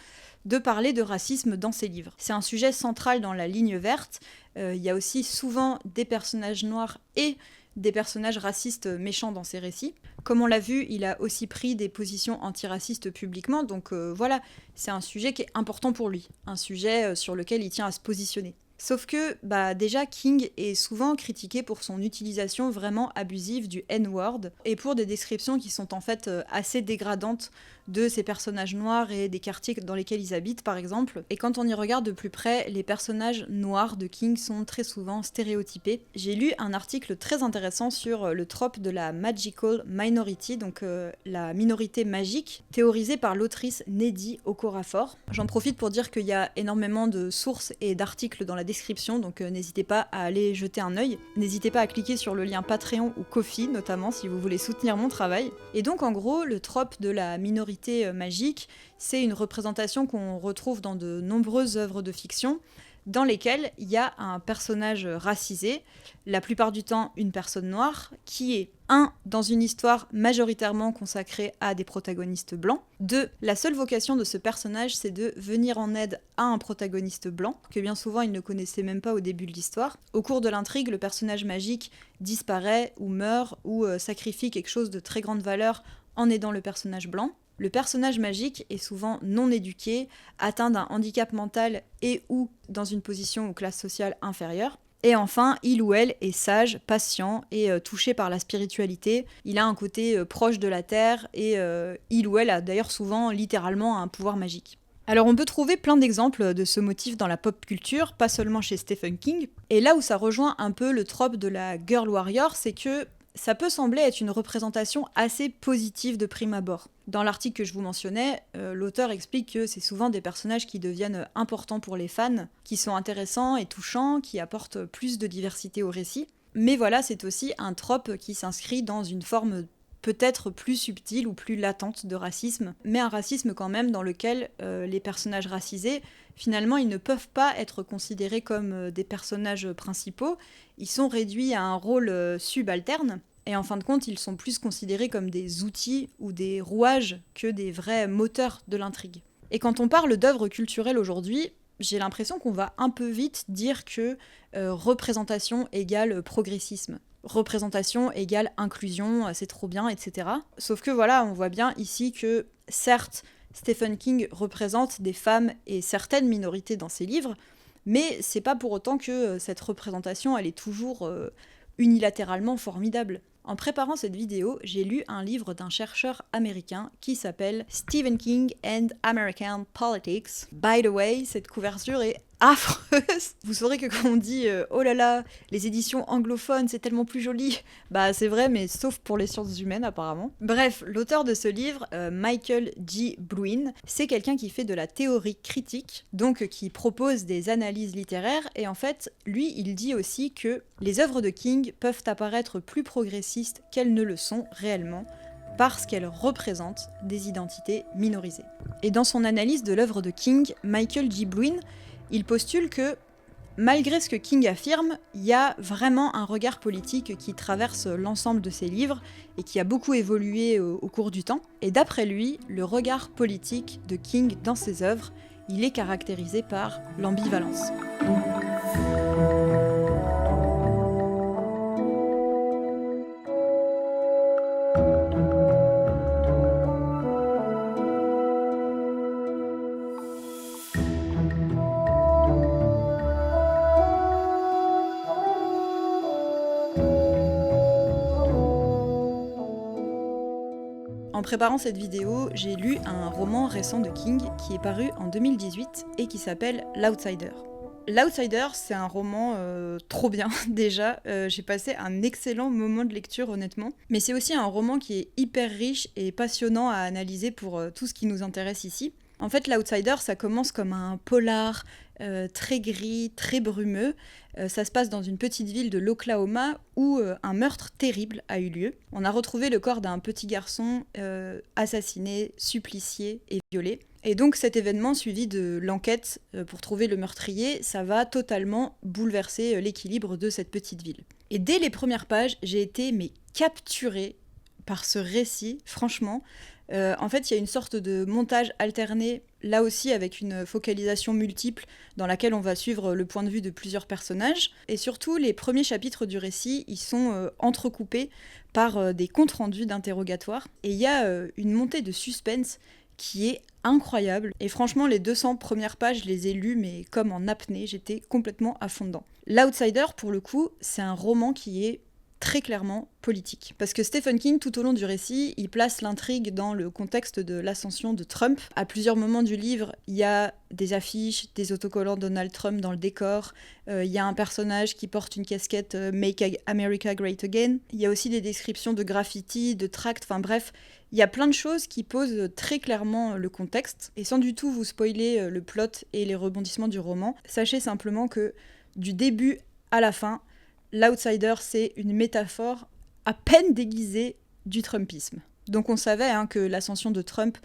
de parler de racisme dans ses livres. C'est un sujet central dans La Ligne verte, il y a aussi souvent des personnages noirs et des personnages racistes méchants dans ses récits. Comme on l'a vu, il a aussi pris des positions antiracistes publiquement, donc voilà, c'est un sujet qui est important pour lui, un sujet sur lequel il tient à se positionner. Sauf que, déjà, King est souvent critiqué pour son utilisation vraiment abusive du N-word, et pour des descriptions qui sont en fait assez dégradantes de ces personnages noirs et des quartiers dans lesquels ils habitent, par exemple. Et quand on y regarde de plus près, les personnages noirs de King sont très souvent stéréotypés. J'ai lu un article très intéressant sur le trope de la magical minority, donc la minorité magique, théorisée par l'autrice Nnedi Okorafor. J'en profite pour dire qu'il y a énormément de sources et d'articles dans la description, donc n'hésitez pas à aller jeter un œil. N'hésitez pas à cliquer sur le lien Patreon ou Ko-fi, notamment, si vous voulez soutenir mon travail. Et donc, en gros, le trope de la minorité magique, c'est une représentation qu'on retrouve dans de nombreuses œuvres de fiction, dans lesquelles il y a un personnage racisé, la plupart du temps une personne noire, qui est 1. Dans une histoire majoritairement consacrée à des protagonistes blancs, 2. La seule vocation de ce personnage, c'est de venir en aide à un protagoniste blanc, que bien souvent il ne connaissait même pas au début de l'histoire. Au cours de l'intrigue, le personnage magique disparaît ou meurt ou sacrifie quelque chose de très grande valeur en aidant le personnage blanc. Le personnage magique est souvent non éduqué, atteint d'un handicap mental et ou dans une position ou classe sociale inférieure. Et enfin, il ou elle est sage, patient et touché par la spiritualité. Il a un côté proche de la terre et il ou elle a d'ailleurs souvent littéralement un pouvoir magique. Alors on peut trouver plein d'exemples de ce motif dans la pop culture, pas seulement chez Stephen King. Et là où ça rejoint un peu le trope de la girl warrior, c'est que ça peut sembler être une représentation assez positive de prime abord. Dans l'article que je vous mentionnais, l'auteur explique que c'est souvent des personnages qui deviennent importants pour les fans, qui sont intéressants et touchants, qui apportent plus de diversité au récit. Mais voilà, c'est aussi un trope qui s'inscrit dans une forme peut-être plus subtile ou plus latente de racisme, mais un racisme quand même dans lequel les personnages racisés, finalement, ils ne peuvent pas être considérés comme des personnages principaux, ils sont réduits à un rôle subalterne, et en fin de compte, ils sont plus considérés comme des outils ou des rouages que des vrais moteurs de l'intrigue. Et quand on parle d'œuvres culturelles aujourd'hui, j'ai l'impression qu'on va un peu vite dire que représentation égale progressisme. Représentation égale inclusion, c'est trop bien, etc. Sauf que voilà, on voit bien ici que, certes, Stephen King représente des femmes et certaines minorités dans ses livres, mais c'est pas pour autant que cette représentation, elle est toujours unilatéralement formidable. En préparant cette vidéo, j'ai lu un livre d'un chercheur américain qui s'appelle Stephen King and American Politics. By the way, cette couverture est affreuse. Vous saurez que quand on dit oh là là, les éditions anglophones, c'est tellement plus joli. Bah c'est vrai, mais sauf pour les sciences humaines apparemment. Bref, l'auteur de ce livre, Michael G. Bluin, c'est quelqu'un qui fait de la théorie critique, donc qui propose des analyses littéraires, et en fait, lui, il dit aussi que les œuvres de King peuvent apparaître plus progressistes qu'elles ne le sont réellement, parce qu'elles représentent des identités minorisées. Et dans son analyse de l'œuvre de King, Michael G. Bluin, il postule que, malgré ce que King affirme, il y a vraiment un regard politique qui traverse l'ensemble de ses livres et qui a beaucoup évolué au cours du temps. Et d'après lui, le regard politique de King dans ses œuvres, il est caractérisé par l'ambivalence. En préparant cette vidéo, j'ai lu un roman récent de King qui est paru en 2018 et qui s'appelle L'Outsider. L'Outsider, c'est un roman trop bien déjà. J'ai passé un excellent moment de lecture honnêtement. Mais c'est aussi un roman qui est hyper riche et passionnant à analyser pour tout ce qui nous intéresse ici. En fait, l'Outsider, ça commence comme un polar très gris, très brumeux. Ça se passe dans une petite ville de l'Oklahoma où un meurtre terrible a eu lieu. On a retrouvé le corps d'un petit garçon assassiné, supplicié et violé. Et donc cet événement suivi de l'enquête pour trouver le meurtrier, ça va totalement bouleverser l'équilibre de cette petite ville. Et dès les premières pages, j'ai été capturée par ce récit, franchement. En fait, il y a une sorte de montage alterné, là aussi avec une focalisation multiple, dans laquelle on va suivre le point de vue de plusieurs personnages. Et surtout, les premiers chapitres du récit, ils sont entrecoupés par des comptes rendus d'interrogatoires. Et il y a une montée de suspense qui est incroyable. Et franchement, les 200 premières pages, je les ai lues, mais comme en apnée, j'étais complètement à fond dedans. L'Outsider, pour le coup, c'est un roman qui est très clairement politique. Parce que Stephen King, tout au long du récit, il place l'intrigue dans le contexte de l'ascension de Trump. À plusieurs moments du livre, il y a des affiches, des autocollants Donald Trump dans le décor, il y a un personnage qui porte une casquette Make America Great Again, il y a aussi des descriptions de graffiti, de tracts, enfin bref, il y a plein de choses qui posent très clairement le contexte. Et sans du tout vous spoiler le plot et les rebondissements du roman, sachez simplement que du début à la fin, l'Outsider, c'est une métaphore à peine déguisée du Trumpisme. Donc on savait que l'ascension de Trump,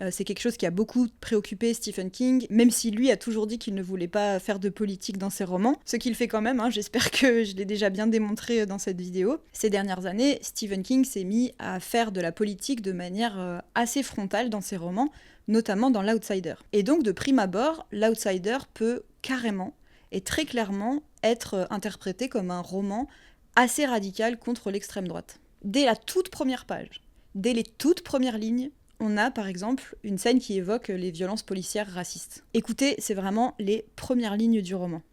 c'est quelque chose qui a beaucoup préoccupé Stephen King, même si lui a toujours dit qu'il ne voulait pas faire de politique dans ses romans, ce qu'il fait quand même, j'espère que je l'ai déjà bien démontré dans cette vidéo. Ces dernières années, Stephen King s'est mis à faire de la politique de manière assez frontale dans ses romans, notamment dans l'Outsider. Et donc de prime abord, l'Outsider peut carrément et très clairement être interprété comme un roman assez radical contre l'extrême droite. Dès la toute première page, dès les toutes premières lignes, on a par exemple une scène qui évoque les violences policières racistes. Écoutez, c'est vraiment les premières lignes du roman.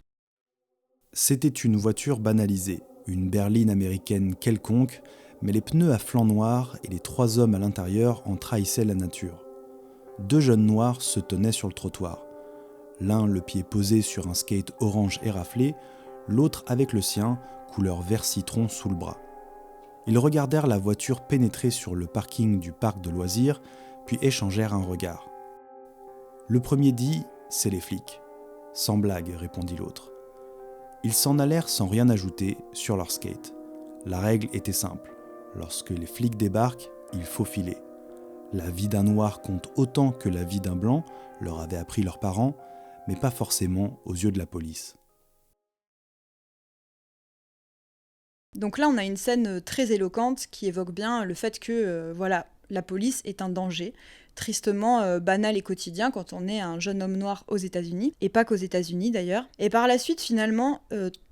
C'était une voiture banalisée, une berline américaine quelconque, mais les pneus à flanc noir et les 3 hommes à l'intérieur en trahissaient la nature. 2 jeunes noirs se tenaient sur le trottoir. L'un le pied posé sur un skate orange éraflé, l'autre avec le sien, couleur vert citron sous le bras. Ils regardèrent la voiture pénétrer sur le parking du parc de loisirs, puis échangèrent un regard. Le premier dit « c'est les flics ». « Sans blague », répondit l'autre. Ils s'en allèrent sans rien ajouter sur leur skate. La règle était simple. Lorsque les flics débarquent, il faut filer. La vie d'un noir compte autant que la vie d'un blanc, leur avaient appris leurs parents, mais pas forcément aux yeux de la police. Donc là, on a une scène très éloquente qui évoque bien le fait que la police est un danger, tristement banal et quotidien quand on est un jeune homme noir aux États-Unis, et pas qu'aux États-Unis d'ailleurs. Et par la suite, finalement,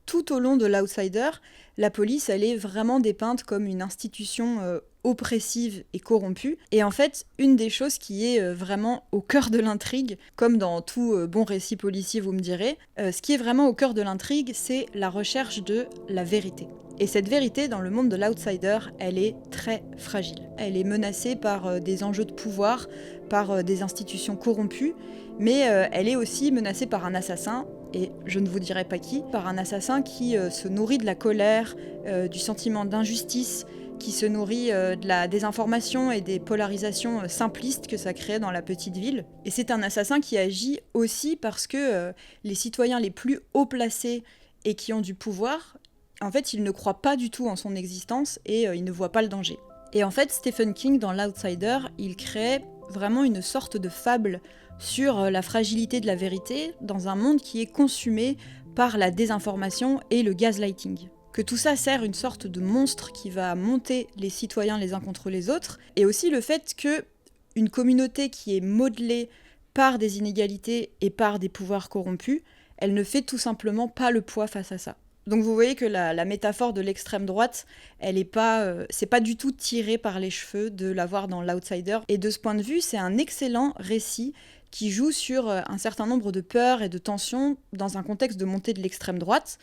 tout au long de l'Outsider, la police, elle est vraiment dépeinte comme une institution oppressive et corrompue. Et en fait, une des choses qui est vraiment au cœur de l'intrigue, comme dans tout bon récit policier, vous me direz, ce qui est vraiment au cœur de l'intrigue, c'est la recherche de la vérité. Et cette vérité, dans le monde de l'Outsider, elle est très fragile. Elle est menacée par des enjeux de pouvoir, par des institutions corrompues, mais elle est aussi menacée par un assassin, et je ne vous dirai pas qui, par un assassin qui se nourrit de la colère, du sentiment d'injustice, qui se nourrit de la désinformation et des polarisations simplistes que ça crée dans la petite ville. Et c'est un assassin qui agit aussi parce que les citoyens les plus haut placés et qui ont du pouvoir, en fait, ils ne croient pas du tout en son existence et ils ne voient pas le danger. Et en fait, Stephen King, dans l'Outsider, il crée vraiment une sorte de fable sur la fragilité de la vérité dans un monde qui est consumé par la désinformation et le gaslighting. Que tout ça sert une sorte de monstre qui va monter les citoyens les uns contre les autres, et aussi le fait que une communauté qui est modelée par des inégalités et par des pouvoirs corrompus, elle ne fait tout simplement pas le poids face à ça. Donc vous voyez que la métaphore de l'extrême droite, elle est pas, c'est pas du tout tiré par les cheveux de la voir dans l'Outsider. Et de ce point de vue, c'est un excellent récit qui joue sur un certain nombre de peurs et de tensions dans un contexte de montée de l'extrême droite,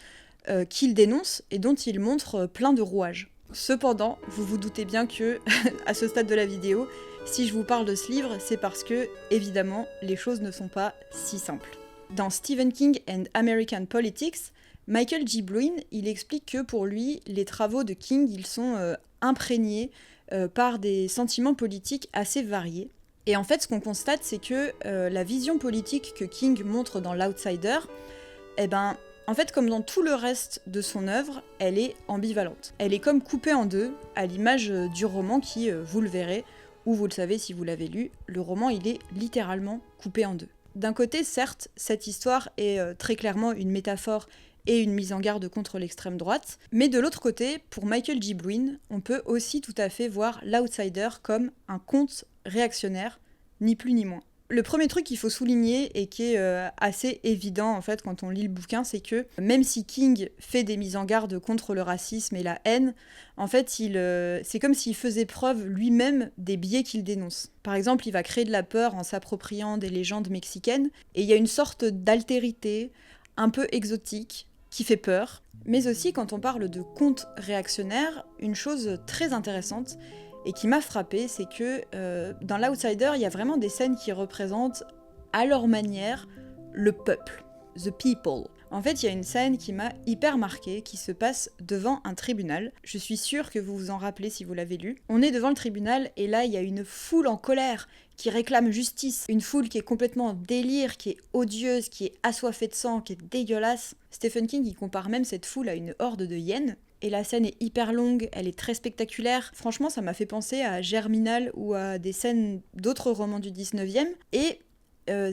qu'il dénonce et dont il montre plein de rouages. Cependant, vous vous doutez bien que, à ce stade de la vidéo, si je vous parle de ce livre, c'est parce que, évidemment, les choses ne sont pas si simples. Dans Stephen King and American Politics, Michael G. Bluen, il explique que pour lui, les travaux de King, ils sont imprégnés par des sentiments politiques assez variés. Et en fait, ce qu'on constate, c'est que la vision politique que King montre dans l'Outsider, en fait, comme dans tout le reste de son œuvre, elle est ambivalente. Elle est comme coupée en deux, à l'image du roman qui, vous le verrez, ou vous le savez si vous l'avez lu, le roman, il est littéralement coupé en deux. D'un côté, certes, cette histoire est très clairement une métaphore et une mise en garde contre l'extrême droite, mais de l'autre côté, pour Michael G. Bluen, on peut aussi tout à fait voir l'Outsider comme un conte réactionnaire, ni plus ni moins. Le premier truc qu'il faut souligner et qui est assez évident en fait quand on lit le bouquin, c'est que même si King fait des mises en garde contre le racisme et la haine, en fait c'est comme s'il faisait preuve lui-même des biais qu'il dénonce. Par exemple, il va créer de la peur en s'appropriant des légendes mexicaines, et il y a une sorte d'altérité un peu exotique qui fait peur. Mais aussi quand on parle de contes réactionnaires, une chose très intéressante et qui m'a frappée, c'est que dans l'Outsider, il y a vraiment des scènes qui représentent à leur manière le peuple, the people. En fait, il y a une scène qui m'a hyper marquée, qui se passe devant un tribunal. Je suis sûre que vous vous en rappelez si vous l'avez lu. On est devant le tribunal et là, il y a une foule en colère qui réclame justice. Une foule qui est complètement en délire, qui est odieuse, qui est assoiffée de sang, qui est dégueulasse. Stephen King, il compare même cette foule à une horde de hyènes. Et la scène est hyper longue, elle est très spectaculaire. Franchement, ça m'a fait penser à Germinal ou à des scènes d'autres romans du 19e. Et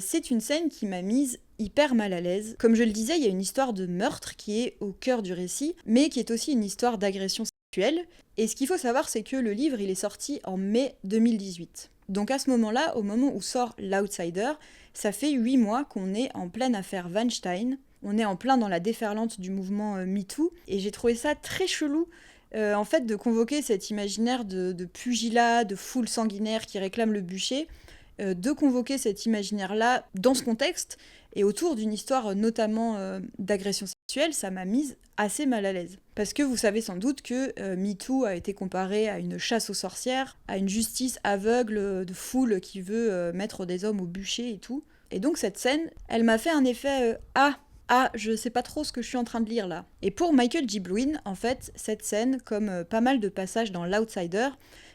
c'est une scène qui m'a mise hyper mal à l'aise. Comme je le disais, il y a une histoire de meurtre qui est au cœur du récit, mais qui est aussi une histoire d'agression sexuelle. Et ce qu'il faut savoir, c'est que le livre, il est sorti en mai 2018. Donc à ce moment-là, au moment où sort l'Outsider, ça fait 8 mois qu'on est en pleine affaire Weinstein. On est en plein dans la déferlante du mouvement MeToo, et j'ai trouvé ça très chelou, en fait, de convoquer cet imaginaire de pugilat, de foule sanguinaire qui réclame le bûcher, de convoquer cet imaginaire-là dans ce contexte, et autour d'une histoire notamment d'agression sexuelle, ça m'a mise assez mal à l'aise. Parce que vous savez sans doute que MeToo a été comparé à une chasse aux sorcières, à une justice aveugle de foule qui veut mettre des hommes au bûcher et tout. Et donc cette scène, elle m'a fait un effet je sais pas trop ce que je suis en train de lire là. Et pour Michael G. Bluen, en fait, cette scène, comme pas mal de passages dans l'Outsider,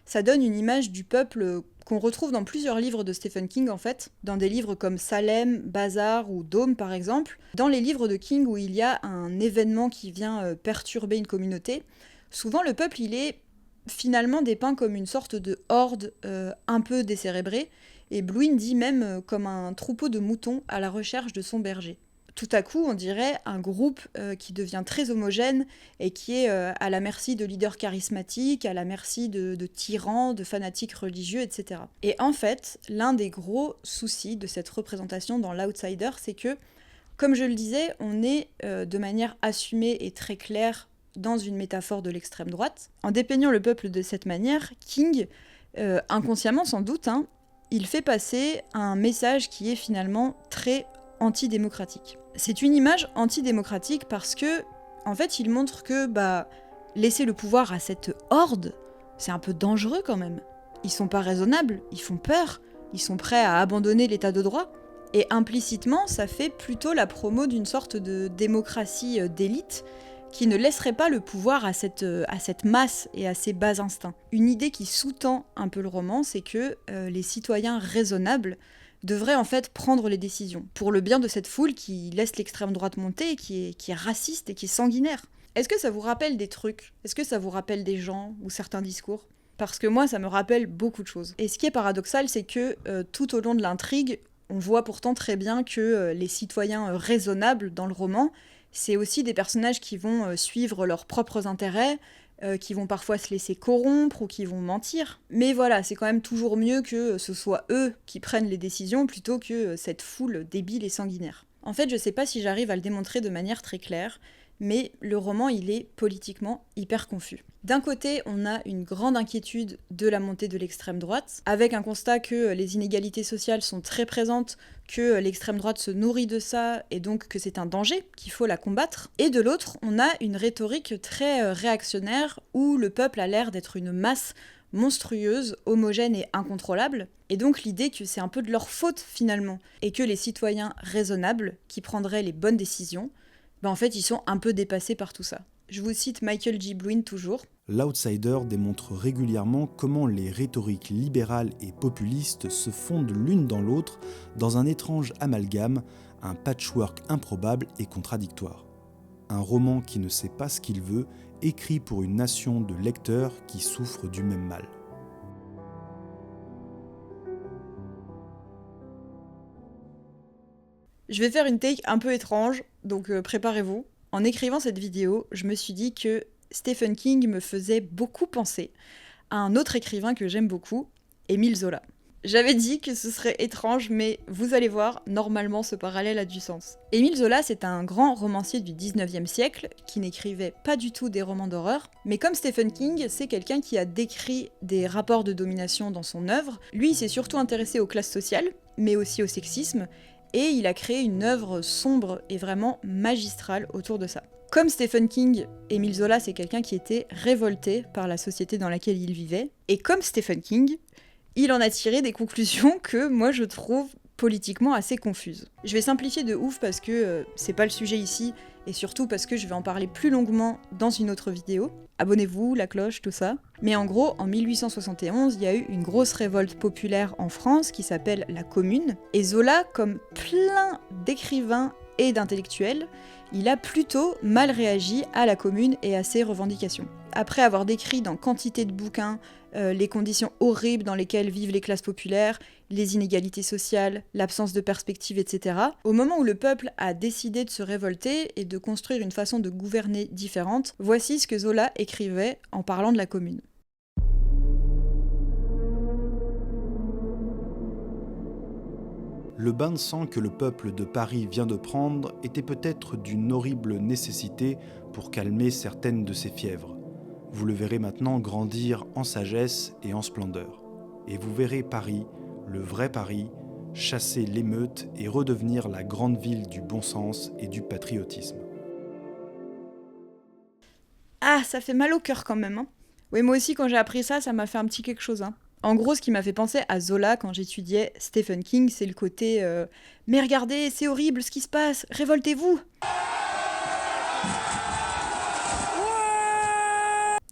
ça donne une image du peuple qu'on retrouve dans plusieurs livres de Stephen King en fait, dans des livres comme Salem, Bazar ou Dôme par exemple. Dans les livres de King où il y a un événement qui vient perturber une communauté, souvent le peuple il est finalement dépeint comme une sorte de horde un peu décérébrée, et Bluen dit même comme un troupeau de moutons à la recherche de son berger. Tout à coup, on dirait un groupe qui devient très homogène et qui est à la merci de leaders charismatiques, à la merci de tyrans, de fanatiques religieux, etc. Et en fait, l'un des gros soucis de cette représentation dans l'Outsider, c'est que, comme je le disais, on est de manière assumée et très claire dans une métaphore de l'extrême droite. En dépeignant le peuple de cette manière, King, inconsciemment sans doute, il fait passer un message qui est finalement très antidémocratique. C'est une image antidémocratique parce que, en fait, il montre que, laisser le pouvoir à cette horde, c'est un peu dangereux quand même. Ils sont pas raisonnables, ils font peur, ils sont prêts à abandonner l'état de droit. Et implicitement, ça fait plutôt la promo d'une sorte de démocratie d'élite qui ne laisserait pas le pouvoir à cette masse et à ses bas instincts. Une idée qui sous-tend un peu le roman, c'est que les citoyens raisonnables devrait en fait prendre les décisions, pour le bien de cette foule qui laisse l'extrême droite monter, et qui est raciste et qui est sanguinaire. Est-ce que ça vous rappelle des trucs ? Est-ce que ça vous rappelle des gens ou certains discours ? Parce que moi, ça me rappelle beaucoup de choses. Et ce qui est paradoxal, c'est que tout au long de l'intrigue, on voit pourtant très bien que les citoyens raisonnables dans le roman, c'est aussi des personnages qui vont suivre leurs propres intérêts, qui vont parfois se laisser corrompre ou qui vont mentir. Mais voilà, c'est quand même toujours mieux que ce soit eux qui prennent les décisions plutôt que cette foule débile et sanguinaire. En fait, je sais pas si j'arrive à le démontrer de manière très claire, mais le roman, il est politiquement hyper confus. D'un côté, on a une grande inquiétude de la montée de l'extrême droite, avec un constat que les inégalités sociales sont très présentes, que l'extrême droite se nourrit de ça, et donc que c'est un danger, qu'il faut la combattre. Et de l'autre, on a une rhétorique très réactionnaire, où le peuple a l'air d'être une masse monstrueuses, homogènes et incontrôlables, et donc l'idée que c'est un peu de leur faute finalement, et que les citoyens raisonnables, qui prendraient les bonnes décisions, en fait ils sont un peu dépassés par tout ça. Je vous cite Michael G. Bluin toujours. L'Outsider démontre régulièrement comment les rhétoriques libérales et populistes se fondent l'une dans l'autre dans un étrange amalgame, un patchwork improbable et contradictoire. Un roman qui ne sait pas ce qu'il veut, écrit pour une nation de lecteurs qui souffrent du même mal. Je vais faire une take un peu étrange, donc préparez-vous. En écrivant cette vidéo, je me suis dit que Stephen King me faisait beaucoup penser à un autre écrivain que j'aime beaucoup, Émile Zola. J'avais dit que ce serait étrange, mais vous allez voir, normalement ce parallèle a du sens. Émile Zola, c'est un grand romancier du 19e siècle qui n'écrivait pas du tout des romans d'horreur, mais comme Stephen King, c'est quelqu'un qui a décrit des rapports de domination dans son œuvre. Lui, il s'est surtout intéressé aux classes sociales, mais aussi au sexisme, et il a créé une œuvre sombre et vraiment magistrale autour de ça. Comme Stephen King, Émile Zola, c'est quelqu'un qui était révolté par la société dans laquelle il vivait, et comme Stephen King, il en a tiré des conclusions que moi je trouve politiquement assez confuses. Je vais simplifier de ouf parce que c'est pas le sujet ici, et surtout parce que je vais en parler plus longuement dans une autre vidéo. Abonnez-vous, la cloche, tout ça. Mais en gros, en 1871, il y a eu une grosse révolte populaire en France qui s'appelle la Commune, et Zola, comme plein d'écrivains et d'intellectuels, il a plutôt mal réagi à la Commune et à ses revendications. Après avoir décrit dans quantité de bouquins les conditions horribles dans lesquelles vivent les classes populaires, les inégalités sociales, l'absence de perspective, etc., au moment où le peuple a décidé de se révolter et de construire une façon de gouverner différente, voici ce que Zola écrivait en parlant de la Commune. Le bain de sang que le peuple de Paris vient de prendre était peut-être d'une horrible nécessité pour calmer certaines de ses fièvres. Vous le verrez maintenant grandir en sagesse et en splendeur. Et vous verrez Paris, le vrai Paris, chasser l'émeute et redevenir la grande ville du bon sens et du patriotisme. Ah, ça fait mal au cœur quand même, hein. Oui, moi aussi quand j'ai appris ça, ça m'a fait un petit quelque chose, hein. En gros, ce qui m'a fait penser à Zola quand j'étudiais Stephen King, c'est le côté « Mais regardez, c'est horrible ce qui se passe, révoltez-vous !»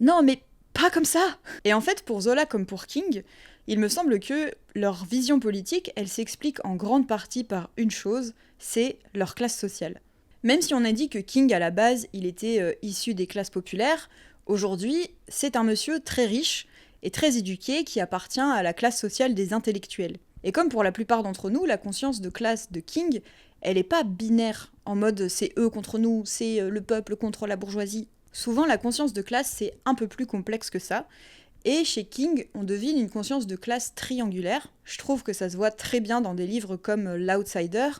Non, mais pas comme ça. Et en fait, pour Zola comme pour King, il me semble que leur vision politique, elle s'explique en grande partie par une chose, c'est leur classe sociale. Même si on a dit que King, à la base, il était issu des classes populaires, aujourd'hui, c'est un monsieur très riche et très éduqué qui appartient à la classe sociale des intellectuels. Et comme pour la plupart d'entre nous, la conscience de classe de King, elle n'est pas binaire, en mode c'est eux contre nous, c'est le peuple contre la bourgeoisie. Souvent, la conscience de classe, c'est un peu plus complexe que ça. Et chez King, on devine une conscience de classe triangulaire. Je trouve que ça se voit très bien dans des livres comme L'Outsider.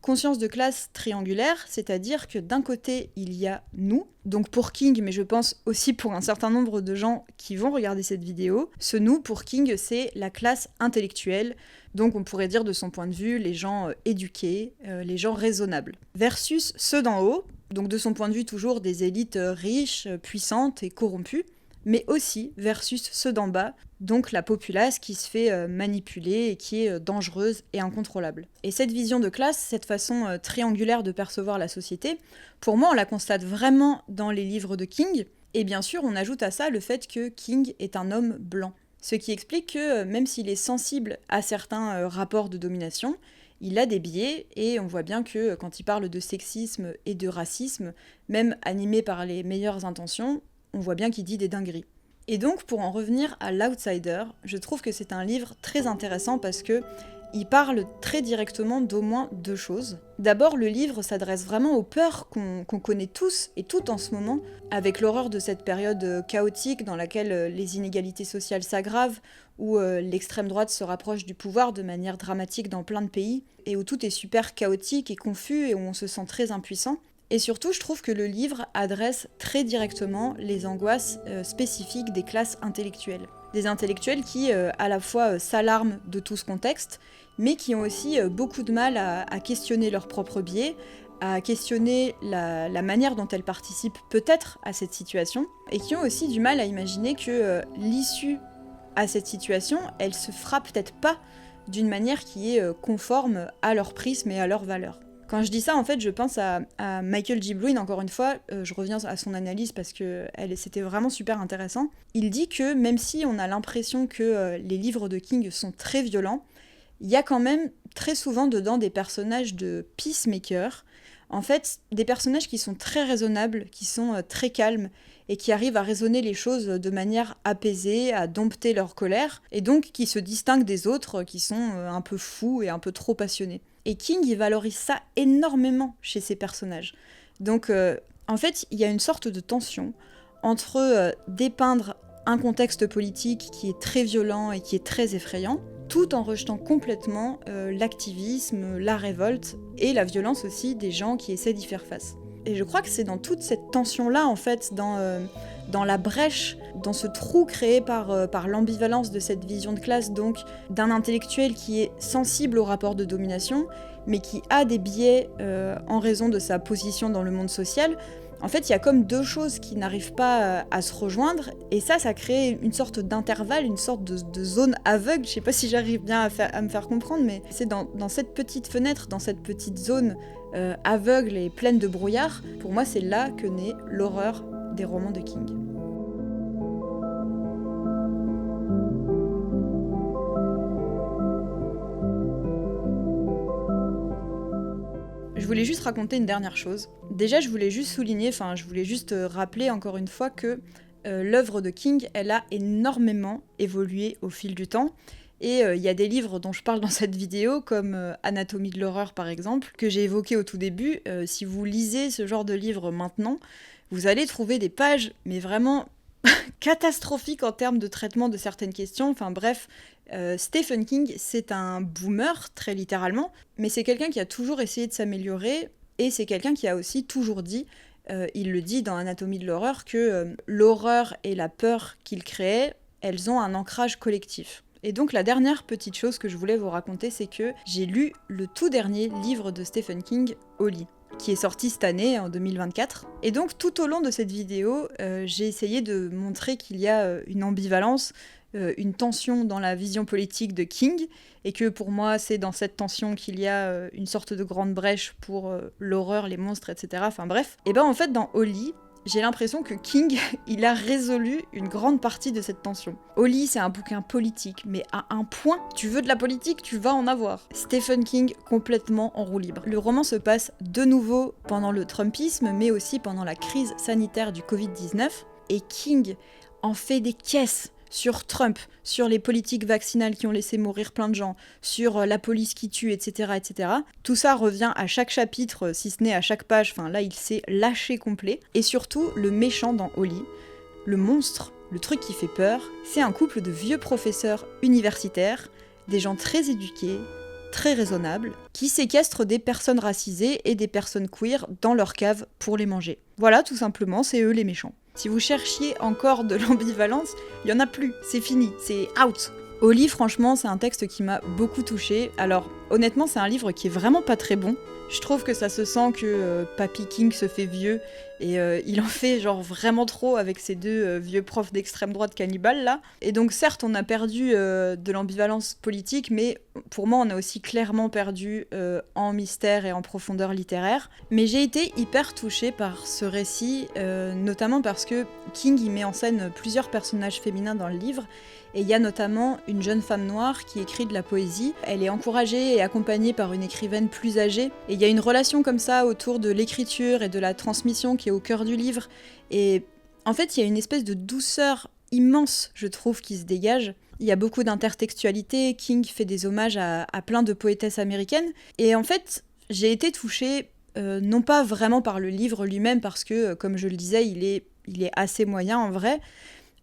Conscience de classe triangulaire, c'est-à-dire que d'un côté, il y a nous. Donc pour King, mais je pense aussi pour un certain nombre de gens qui vont regarder cette vidéo, ce nous, pour King, c'est la classe intellectuelle. Donc on pourrait dire de son point de vue, les gens éduqués, les gens raisonnables. Versus ceux d'en haut, donc de son point de vue toujours des élites riches, puissantes et corrompues, mais aussi versus ceux d'en bas, donc la populace qui se fait manipuler et qui est dangereuse et incontrôlable. Et cette vision de classe, cette façon triangulaire de percevoir la société, pour moi on la constate vraiment dans les livres de King, et bien sûr on ajoute à ça le fait que King est un homme blanc. Ce qui explique que même s'il est sensible à certains rapports de domination, il a des biais, et on voit bien que quand il parle de sexisme et de racisme, même animé par les meilleures intentions, on voit bien qu'il dit des dingueries. Et donc, pour en revenir à L'Outsider, je trouve que c'est un livre très intéressant parce que il parle très directement d'au moins deux choses. D'abord, le livre s'adresse vraiment aux peurs qu'on connaît tous et toutes en ce moment, avec l'horreur de cette période chaotique dans laquelle les inégalités sociales s'aggravent, où l'extrême droite se rapproche du pouvoir de manière dramatique dans plein de pays, et où tout est super chaotique et confus et où on se sent très impuissant. Et surtout, je trouve que le livre adresse très directement les angoisses spécifiques des classes intellectuelles. Des intellectuels qui, à la fois, s'alarment de tout ce contexte, mais qui ont aussi beaucoup de mal à questionner leurs propres biais, à questionner la manière dont elles participent peut-être à cette situation, et qui ont aussi du mal à imaginer que l'issue à cette situation, elle se fera peut-être pas d'une manière qui est conforme à leur prisme et à leurs valeurs. Quand je dis ça, en fait, je pense à Michael G. Bruen, encore une fois, je reviens à son analyse parce que c'était vraiment super intéressant. Il dit que même si on a l'impression que les livres de King sont très violents, il y a quand même très souvent dedans des personnages de peacemaker, en fait, des personnages qui sont très raisonnables, qui sont très calmes, et qui arrivent à raisonner les choses de manière apaisée, à dompter leur colère, et donc qui se distinguent des autres qui sont un peu fous et un peu trop passionnés. Et King, il valorise ça énormément chez ses personnages. Donc, en fait, il y a une sorte de tension entre dépeindre un contexte politique qui est très violent et qui est très effrayant, tout en rejetant complètement l'activisme, la révolte et la violence aussi des gens qui essaient d'y faire face. Et je crois que c'est dans toute cette tension-là, en fait, dans la brèche, dans ce trou créé par l'ambivalence de cette vision de classe, donc d'un intellectuel qui est sensible au rapport de domination, mais qui a des biais en raison de sa position dans le monde social. En fait, il y a comme deux choses qui n'arrivent pas à se rejoindre, et ça crée une sorte d'intervalle, une sorte de zone aveugle. Je sais pas si j'arrive bien à me faire comprendre, mais c'est dans cette petite fenêtre, dans cette petite zone aveugle et pleine de brouillard, pour moi c'est là que naît l'horreur des romans de King. Je voulais juste raconter une dernière chose. Déjà, je voulais juste rappeler encore une fois que l'œuvre de King, elle a énormément évolué au fil du temps. Et il y a des livres dont je parle dans cette vidéo, comme Anatomie de l'horreur par exemple, que j'ai évoqué au tout début. Si vous lisez ce genre de livre maintenant, vous allez trouver des pages, mais vraiment catastrophiques en termes de traitement de certaines questions. Enfin bref, Stephen King, c'est un boomer, très littéralement, mais c'est quelqu'un qui a toujours essayé de s'améliorer, et c'est quelqu'un qui a aussi toujours dit, il le dit dans Anatomie de l'horreur, que l'horreur et la peur qu'il créait, elles ont un ancrage collectif. Et donc la dernière petite chose que je voulais vous raconter, c'est que j'ai lu le tout dernier livre de Stephen King, Holly, qui est sorti cette année, en 2024. Et donc tout au long de cette vidéo, j'ai essayé de montrer qu'il y a une ambivalence, une tension dans la vision politique de King, et que pour moi c'est dans cette tension qu'il y a une sorte de grande brèche pour l'horreur, les monstres, etc. Enfin bref. Et ben en fait dans Holly, j'ai l'impression que King, il a résolu une grande partie de cette tension. Holly, c'est un bouquin politique, mais à un point, tu veux de la politique, tu vas en avoir. Stephen King, complètement en roue libre. Le roman se passe de nouveau pendant le Trumpisme, mais aussi pendant la crise sanitaire du Covid-19, et King en fait des caisses sur Trump, sur les politiques vaccinales qui ont laissé mourir plein de gens, sur la police qui tue, etc., etc. Tout ça revient à chaque chapitre, si ce n'est à chaque page, enfin là il s'est lâché complet. Et surtout, le méchant dans Holly, le monstre, le truc qui fait peur, c'est un couple de vieux professeurs universitaires, des gens très éduqués, très raisonnables, qui séquestrent des personnes racisées et des personnes queer dans leur cave pour les manger. Voilà, tout simplement, c'est eux les méchants. Si vous cherchiez encore de l'ambivalence, il y en a plus, c'est fini, c'est out. Holly, franchement, c'est un texte qui m'a beaucoup touchée. Alors, honnêtement, c'est un livre qui est vraiment pas très bon. Je trouve que ça se sent que Papy King se fait vieux, et il en fait genre vraiment trop avec ses deux vieux profs d'extrême droite cannibales là. Et donc certes, on a perdu de l'ambivalence politique, mais pour moi, on a aussi clairement perdu en mystère et en profondeur littéraire. Mais j'ai été hyper touchée par ce récit, notamment parce que King, il met en scène plusieurs personnages féminins dans le livre. Et il y a notamment une jeune femme noire qui écrit de la poésie. Elle est encouragée et accompagnée par une écrivaine plus âgée. Et il y a une relation comme ça autour de l'écriture et de la transmission qui est au cœur du livre. Et en fait, il y a une espèce de douceur immense, je trouve, qui se dégage. Il y a beaucoup d'intertextualité. King fait des hommages à plein de poétesses américaines. Et en fait, j'ai été touchée, non pas vraiment par le livre lui-même, parce que, comme je le disais, il est assez moyen en vrai.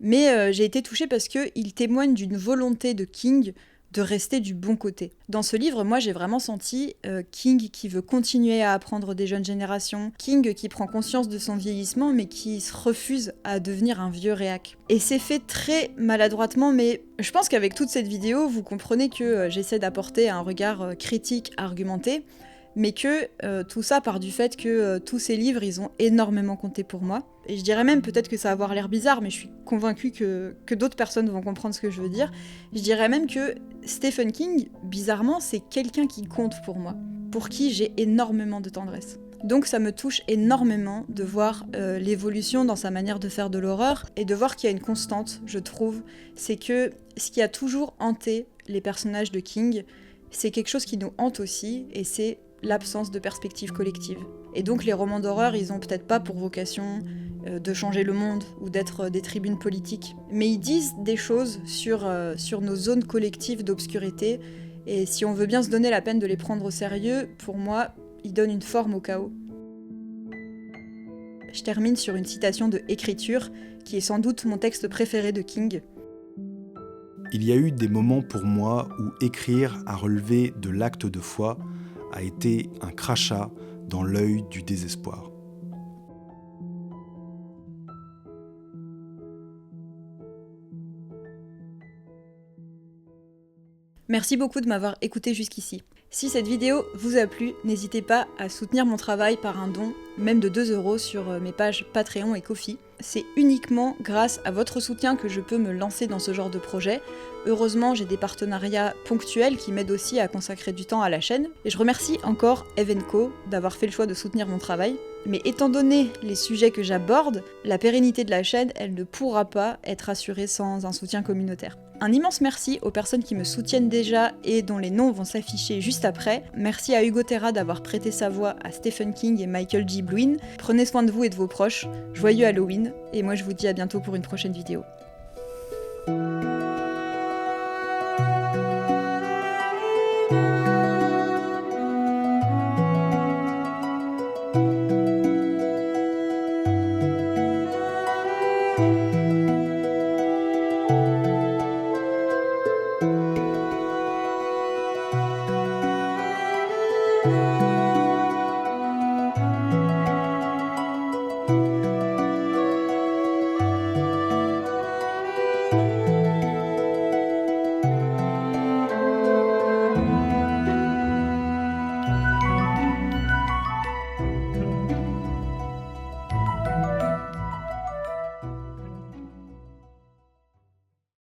Mais j'ai été touchée parce qu'il témoigne d'une volonté de King de rester du bon côté. Dans ce livre, moi j'ai vraiment senti King qui veut continuer à apprendre des jeunes générations, King qui prend conscience de son vieillissement mais qui se refuse à devenir un vieux réac. Et c'est fait très maladroitement, mais je pense qu'avec toute cette vidéo, vous comprenez que j'essaie d'apporter un regard critique, argumenté. mais que tout ça part du fait que tous ces livres, ils ont énormément compté pour moi. Et je dirais même, peut-être que ça va avoir l'air bizarre, mais je suis convaincue que d'autres personnes vont comprendre ce que je veux dire. Je dirais même que Stephen King, bizarrement, c'est quelqu'un qui compte pour moi, pour qui j'ai énormément de tendresse. Donc ça me touche énormément de voir l'évolution dans sa manière de faire de l'horreur, et de voir qu'il y a une constante, je trouve, c'est que ce qui a toujours hanté les personnages de King, c'est quelque chose qui nous hante aussi, et c'est l'absence de perspective collective. Et donc les romans d'horreur, ils ont peut-être pas pour vocation de changer le monde ou d'être des tribunes politiques, mais ils disent des choses sur nos zones collectives d'obscurité, et si on veut bien se donner la peine de les prendre au sérieux, pour moi, ils donnent une forme au chaos. Je termine sur une citation de Écriture, qui est sans doute mon texte préféré de King. Il y a eu des moments pour moi où écrire a relevé de l'acte de foi a été un crachat dans l'œil du désespoir. Merci beaucoup de m'avoir écouté jusqu'ici. Si cette vidéo vous a plu, n'hésitez pas à soutenir mon travail par un don, même de 2 € sur mes pages Patreon et Ko-fi. C'est uniquement grâce à votre soutien que je peux me lancer dans ce genre de projet. Heureusement, j'ai des partenariats ponctuels qui m'aident aussi à consacrer du temps à la chaîne. Et je remercie encore Evenco d'avoir fait le choix de soutenir mon travail. Mais étant donné les sujets que j'aborde, la pérennité de la chaîne, elle ne pourra pas être assurée sans un soutien communautaire. Un immense merci aux personnes qui me soutiennent déjà et dont les noms vont s'afficher juste après. Merci à Hugo Terra d'avoir prêté sa voix à Stephen King et Michael G. Bluin. Prenez soin de vous et de vos proches. Joyeux Halloween, et moi je vous dis à bientôt pour une prochaine vidéo.